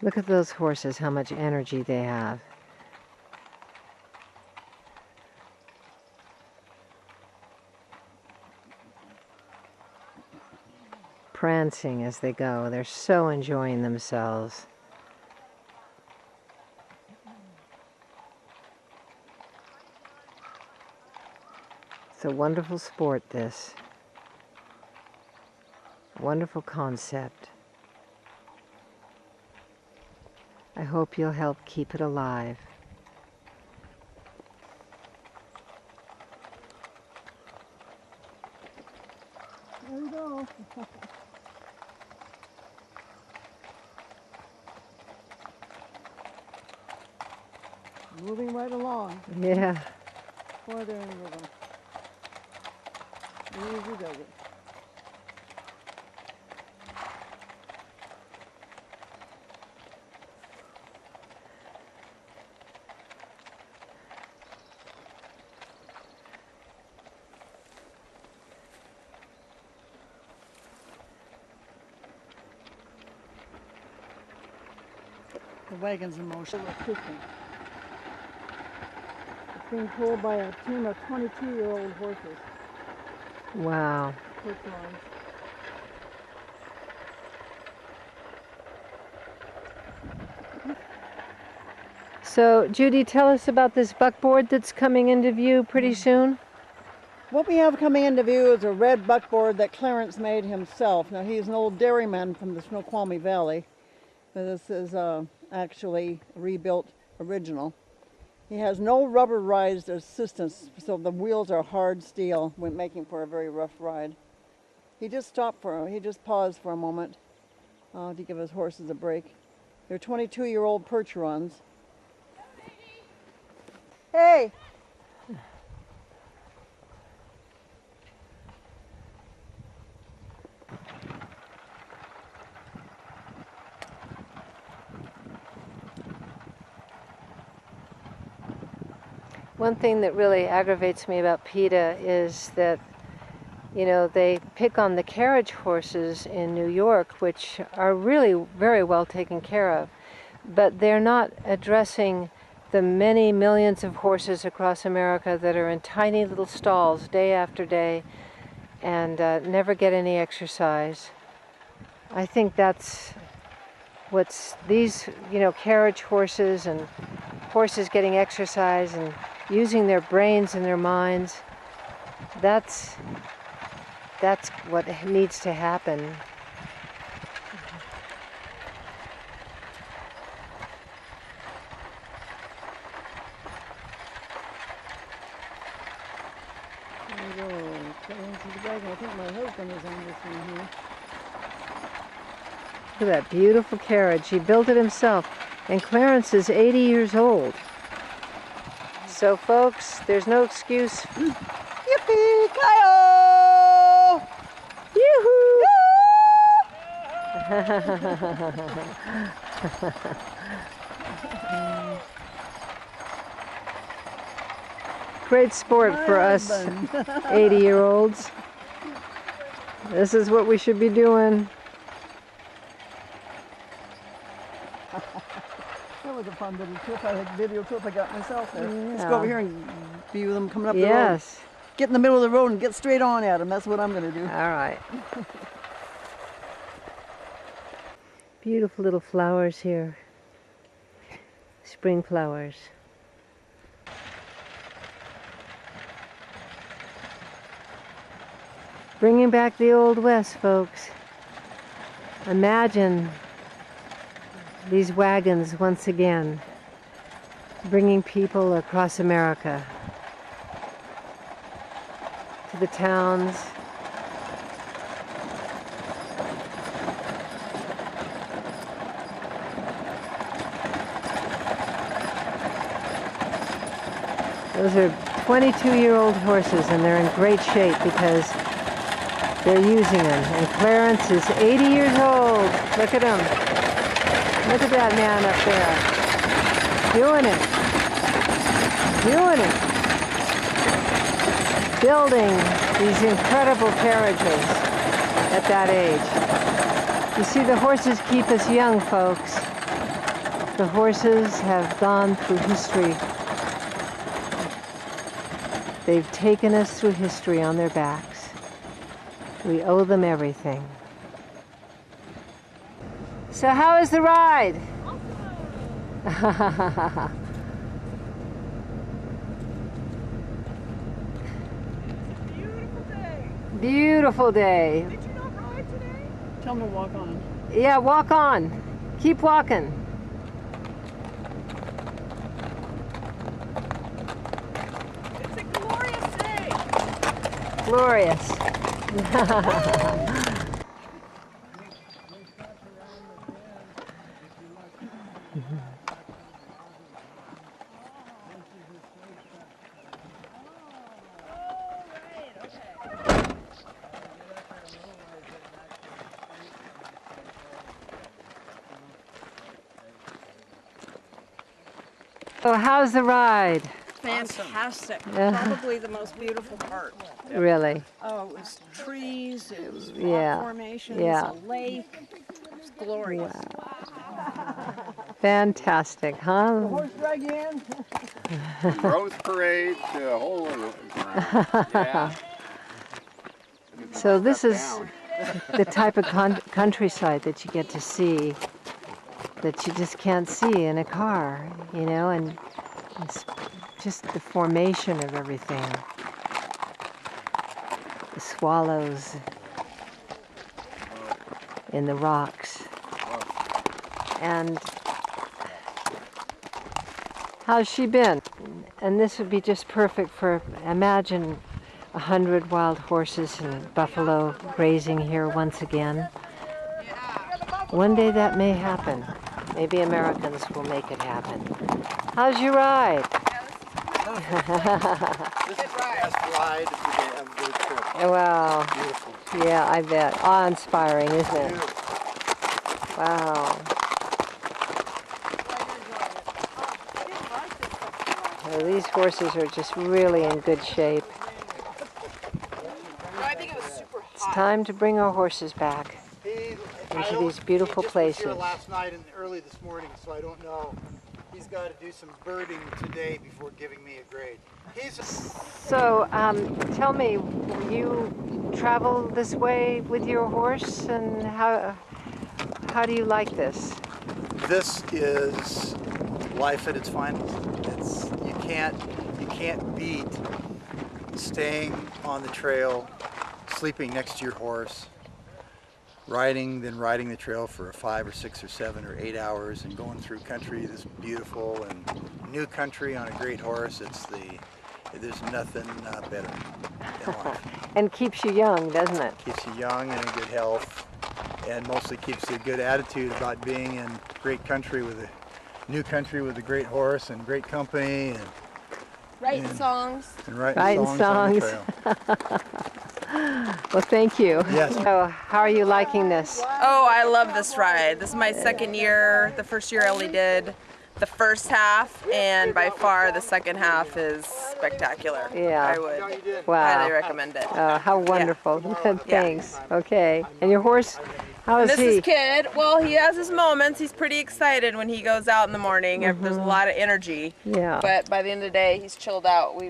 [SPEAKER 1] Look at those horses, how much energy they have. Prancing as they go. They're so enjoying themselves. It's a wonderful sport, this. Wonderful concept. I hope you'll help keep it alive.
[SPEAKER 3] There we go. Moving right along.
[SPEAKER 1] Yeah.
[SPEAKER 3] Boy, they're in the rhythm. Easy does it. The wagon's in motion. It's being pulled by a team of 22-year-old horses.
[SPEAKER 1] Wow.
[SPEAKER 3] Push lines.
[SPEAKER 1] So, Judy, tell us about this buckboard that's coming into view pretty soon.
[SPEAKER 3] What we have coming into view is a red buckboard that Clarence made himself. Now, he's an old dairyman from the Snoqualmie Valley, but this is actually a rebuilt original. He has no rubberized assistance, so the wheels are hard steel when making for a very rough ride. He just paused for a moment to give his horses a break. They're 22-year-old Percherons. Hey!
[SPEAKER 1] One thing that really aggravates me about PETA is that, you know, they pick on the carriage horses in New York, which are really very well taken care of, but they're not addressing the many millions of horses across America that are in tiny little stalls day after day and never get any exercise. I think that's what's these, you know, carriage horses and horses getting exercise and using their brains and their minds. That's what needs to happen.
[SPEAKER 3] There we go. Get into the wagon. I think my husband is on this one here.
[SPEAKER 1] Look at that beautiful carriage. He built it himself. And Clarence is 80 years old. So folks, there's no excuse.
[SPEAKER 3] Yippee-ki-yo!
[SPEAKER 1] Yoo-hoo! Great sport for us 80-year-olds. This is what we should be doing.
[SPEAKER 3] That was a fun little trip. I had a video clip I got myself there. Let's
[SPEAKER 1] Yeah.
[SPEAKER 3] go over here and view them coming up the road.
[SPEAKER 1] Yes.
[SPEAKER 3] Get in the middle of the road and get straight on at them. That's what I'm going to do.
[SPEAKER 1] All right. Beautiful little flowers here. Spring flowers. Bringing back the Old West, folks. Imagine these wagons once again, bringing people across America to the towns. Those are 22-year-old horses, and they're in great shape because they're using them. And Clarence is 80 years old. Look at him. Look at that man up there. Doing it. Doing it. Building these incredible carriages at that age. You see, the horses keep us young, folks. The horses have gone through history. They've taken us through history on their backs. We owe them everything. So how is the ride? Beautiful day.
[SPEAKER 3] Did you not ride today? Tell them to walk on.
[SPEAKER 1] Yeah, walk on. Keep walking.
[SPEAKER 3] It's a glorious day.
[SPEAKER 1] Glorious. So how's the ride?
[SPEAKER 7] Fantastic.
[SPEAKER 1] Yeah.
[SPEAKER 7] Probably the most beautiful part.
[SPEAKER 1] Really?
[SPEAKER 7] Oh, it was trees, it was rock
[SPEAKER 1] Yeah.
[SPEAKER 7] formations,
[SPEAKER 1] Yeah.
[SPEAKER 7] a lake. It was glorious.
[SPEAKER 1] Fantastic, huh?
[SPEAKER 3] Horse drag in.
[SPEAKER 8] Rose parade to a whole other yeah.
[SPEAKER 1] So this is the type of countryside that you get to see that you just can't see in a car, you know, and it's just the formation of everything. The swallows in the rocks. And how's she been? And this would be just perfect for, imagine 100 wild horses and buffalo grazing here once again. One day that may happen. Maybe Americans will make it happen. How's your ride?
[SPEAKER 9] This is the best ride of the trip.
[SPEAKER 1] Wow.
[SPEAKER 9] Beautiful.
[SPEAKER 1] Yeah, I bet. Awe-inspiring, isn't it?
[SPEAKER 9] Beautiful.
[SPEAKER 1] Wow. Well, these horses are just really in good shape. It's time to bring our horses back into these beautiful
[SPEAKER 9] He just
[SPEAKER 1] places.
[SPEAKER 9] was here last night and early this morning, so I don't know. He's got to do some birding today before giving me a grade.
[SPEAKER 1] So, tell me, you travel this way with your horse, and how do you like this?
[SPEAKER 9] This is life at its finest. It's you can't beat staying on the trail, sleeping next to your horse, riding the trail for 5 or 6 or 7 or 8 hours, and going through country this beautiful and new country on a great horse. There's nothing better in life.
[SPEAKER 1] And keeps you young, doesn't it?
[SPEAKER 9] Keeps you young and in good health, and mostly keeps you a good attitude about being in great country with a new country with a great horse and great company, and
[SPEAKER 6] Writing songs.
[SPEAKER 9] and writing
[SPEAKER 1] Writing
[SPEAKER 9] songs on the
[SPEAKER 1] songs.
[SPEAKER 9] trail.
[SPEAKER 1] Well, thank you.
[SPEAKER 9] Yes.
[SPEAKER 1] So, how are you liking this?
[SPEAKER 5] Oh, I love this ride. This is my second year. The first year I only did the first half, and by far the second half is spectacular.
[SPEAKER 1] Yeah.
[SPEAKER 5] I would highly
[SPEAKER 1] Wow.
[SPEAKER 5] recommend it.
[SPEAKER 1] Oh, how wonderful. Thanks. Okay. And your horse, how is
[SPEAKER 5] This
[SPEAKER 1] he?
[SPEAKER 5] is Kid. Well, he has his moments. He's pretty excited when he goes out in the morning. There's a lot of energy.
[SPEAKER 1] Yeah.
[SPEAKER 5] But by the end of the day, he's chilled out.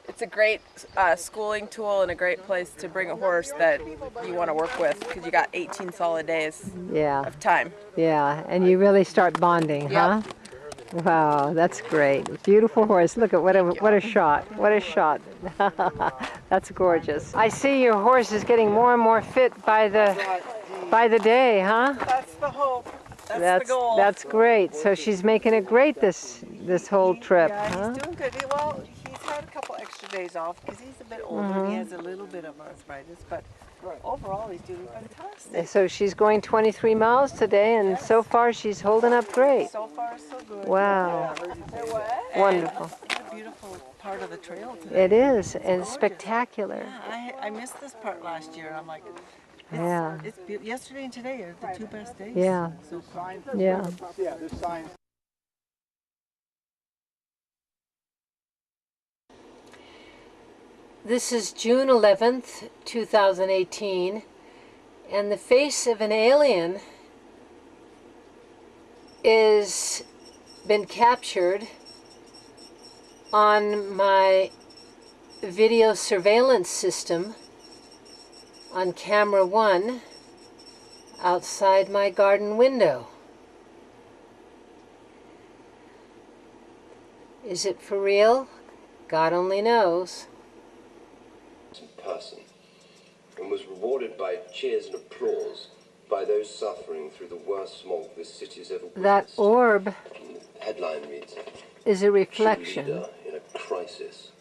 [SPEAKER 5] It's a great schooling tool and a great place to bring a horse that you want to work with, because you got 18 solid days
[SPEAKER 1] Yeah.
[SPEAKER 5] of time.
[SPEAKER 1] Yeah. And you really start bonding, huh? Wow, that's great. Beautiful horse. Look at what a shot. What a shot. That's gorgeous. I see your horse is getting more and more fit by the day, huh?
[SPEAKER 5] That's the hope. That's the goal.
[SPEAKER 1] That's great. So she's making it great this whole trip,
[SPEAKER 7] Yeah,
[SPEAKER 1] huh?
[SPEAKER 7] he's doing good. Well, he's had a couple extra days off because he's a bit older and he has a little bit of arthritis, but overall he's doing fantastic.
[SPEAKER 1] So she's going 23 miles today, and so far she's holding up great.
[SPEAKER 7] So far, so good.
[SPEAKER 1] Wow.
[SPEAKER 7] And
[SPEAKER 1] Wonderful.
[SPEAKER 7] it's a beautiful part of the trail today.
[SPEAKER 1] It is, and
[SPEAKER 7] gorgeous.
[SPEAKER 1] spectacular.
[SPEAKER 7] Yeah, I missed this part last year. I'm like,
[SPEAKER 1] Yeah.
[SPEAKER 7] it's yesterday and today are the 2 best days.
[SPEAKER 1] Yeah.
[SPEAKER 7] So far.
[SPEAKER 1] Yeah.
[SPEAKER 8] Yeah, there's signs.
[SPEAKER 1] This is June 11th, 2018, and the face of an alien is been captured on my video surveillance system on camera 1 outside my garden window. Is it for real? God only knows.
[SPEAKER 10] Person, and was rewarded by cheers and applause by those suffering through the worst smog this city's ever witnessed.
[SPEAKER 1] That orb
[SPEAKER 10] The headline reads,
[SPEAKER 1] is a
[SPEAKER 10] "True
[SPEAKER 1] reflection
[SPEAKER 10] leader in a crisis."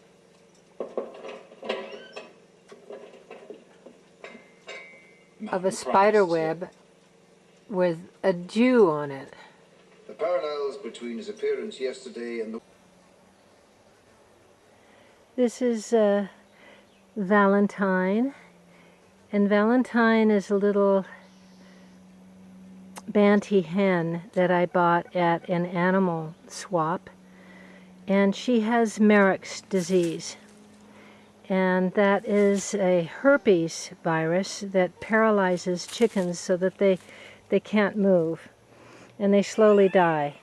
[SPEAKER 1] of a spider web with a dew on it.
[SPEAKER 10] The parallels between his appearance yesterday and the
[SPEAKER 1] This is Valentine, and Valentine is a little banty hen that I bought at an animal swap, and she has Merrick's disease, and that is a herpes virus that paralyzes chickens so that they can't move and they slowly die.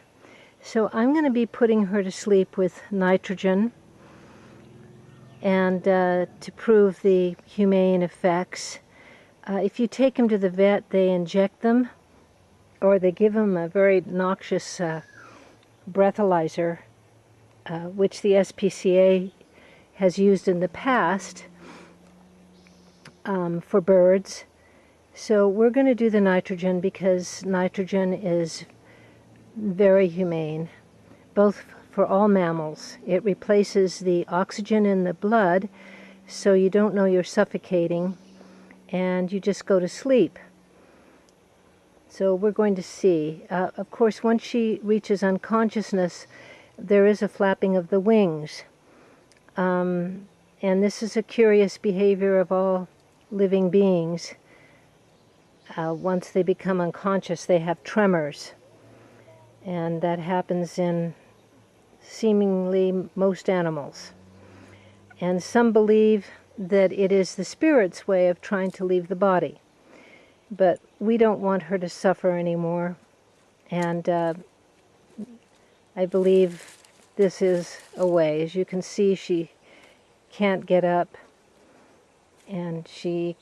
[SPEAKER 1] So I'm going to be putting her to sleep with nitrogen, and to prove the humane effects. If you take them to the vet, they inject them, or they give them a very noxious breathalyzer, which the SPCA has used in the past for birds. So we're going to do the nitrogen because nitrogen is very humane, both for all mammals. It replaces the oxygen in the blood, so you don't know you're suffocating, and you just go to sleep. So we're going to see. Of course, once she reaches unconsciousness, there is a flapping of the wings. And this is a curious behavior of all living beings. Once they become unconscious, they have tremors. And that happens in seemingly most animals. And some believe that it is the spirit's way of trying to leave the body. But we don't want her to suffer anymore. And I believe this is a way. As you can see, she can't get up, and she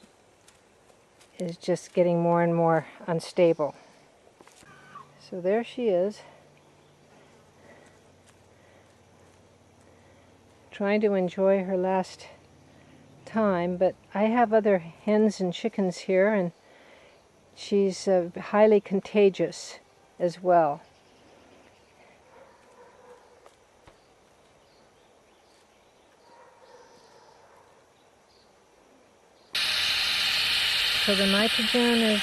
[SPEAKER 1] is just getting more and more unstable. So there she is, trying to enjoy her last time, but I have other hens and chickens here, and she's highly contagious as well. So the nitrogen is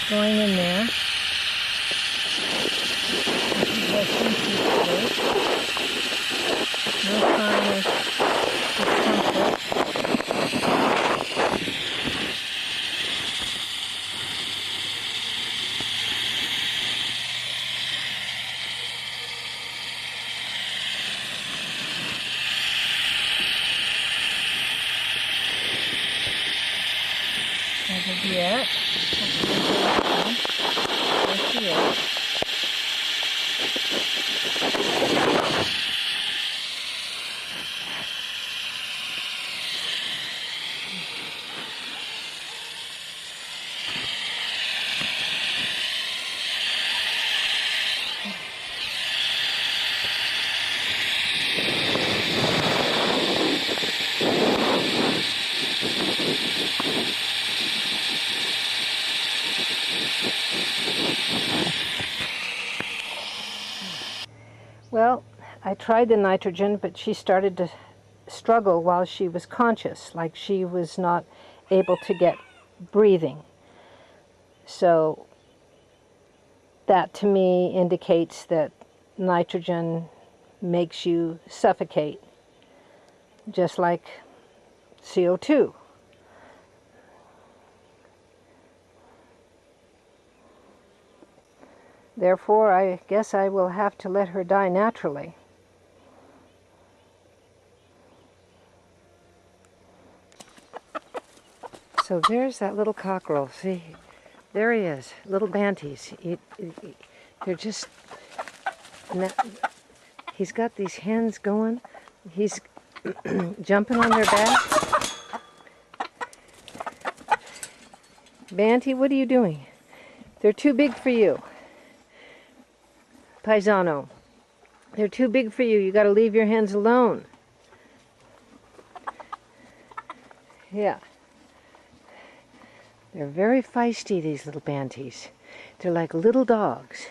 [SPEAKER 1] going in there. No sign of discomfort. There she is. Well, I tried the nitrogen, but she started to struggle while she was conscious, like she was not
[SPEAKER 11] able to get breathing. So that to me indicates that nitrogen makes you suffocate, just like CO2. Therefore, I guess I will have to let her die naturally. So there's that little cockerel. See, there he is, little banties. They're just, he's got these hens going. He's jumping on their backs. Banty, what are you doing? They're too big for you. Paisano, they're too big for you. You got to leave your hens alone. Yeah. They're very feisty, these little banties. They're like little dogs.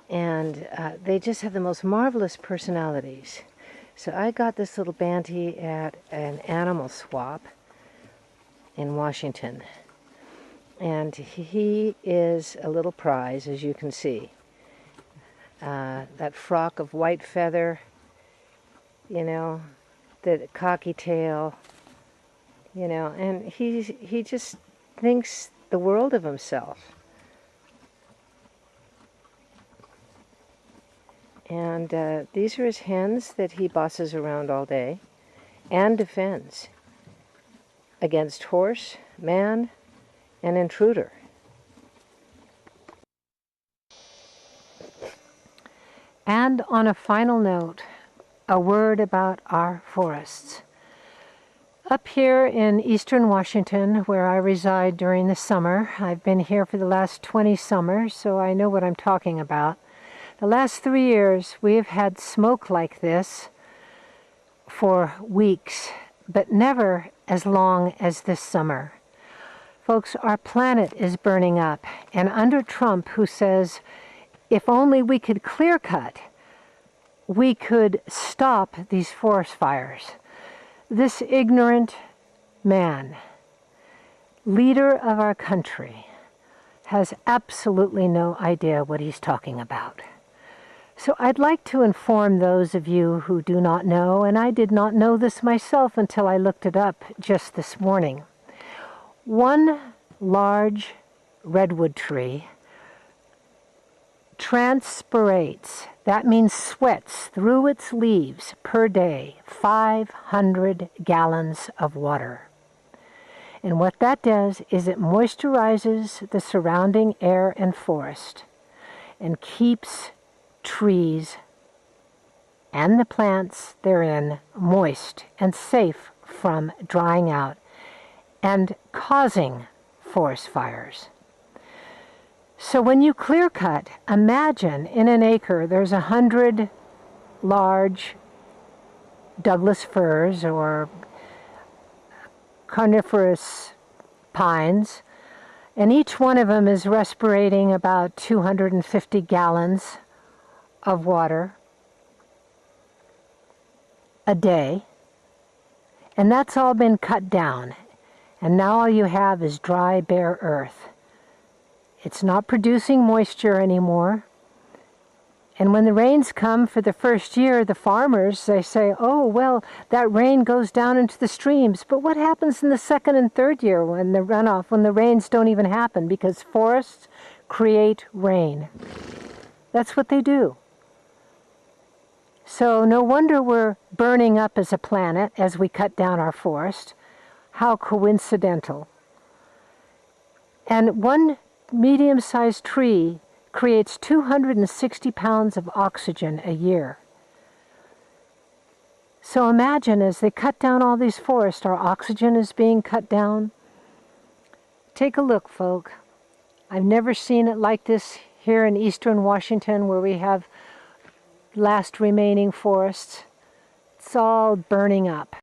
[SPEAKER 11] And they just have the most marvelous personalities. So I got this little banty at an animal swap in Washington. And he is a little prize, as you can see. That frock of white feather, you know, the cocky tail, you know, and he just thinks the world of himself. And these are his hens that he bosses around all day and defends against horse, man, and intruder. And on a final note, a word about our forests. Up here in eastern Washington, where I reside during the summer, I've been here for the last 20 summers, so I know what I'm talking about. The last 3 years, we have had smoke like this for weeks, but never as long as this summer. Folks, our planet is burning up, and under Trump, who says, if only we could clear cut, we could stop these forest fires. This ignorant man, leader of our country, has absolutely no idea what he's talking about. So I'd like to inform those of you who do not know, and I did not know this myself until I looked it up just this morning. One large redwood tree transpirates, that means sweats, through its leaves per day 500 gallons of water. And what that does is it moisturizes the surrounding air and forest and keeps trees and the plants therein moist and safe from drying out and causing forest fires. So when you clear cut, imagine in an acre there's 100 large Douglas firs or coniferous pines, and each one of them is respirating about 250 gallons of water a day, and that's all been cut down, and now all you have is dry, bare earth. It's not producing moisture anymore. And when the rains come for the first year, the farmers, they say, oh, well, that rain goes down into the streams. But what happens in the second and third year when the runoff, when the rains don't even happen? Because forests create rain. That's what they do. So no wonder we're burning up as a planet as we cut down our forest. How coincidental. And one medium-sized tree creates 260 pounds of oxygen a year. So imagine as they cut down all these forests, our oxygen is being cut down. Take a look, folk. I've never seen it like this here in eastern Washington where we have last remaining forests. It's all burning up.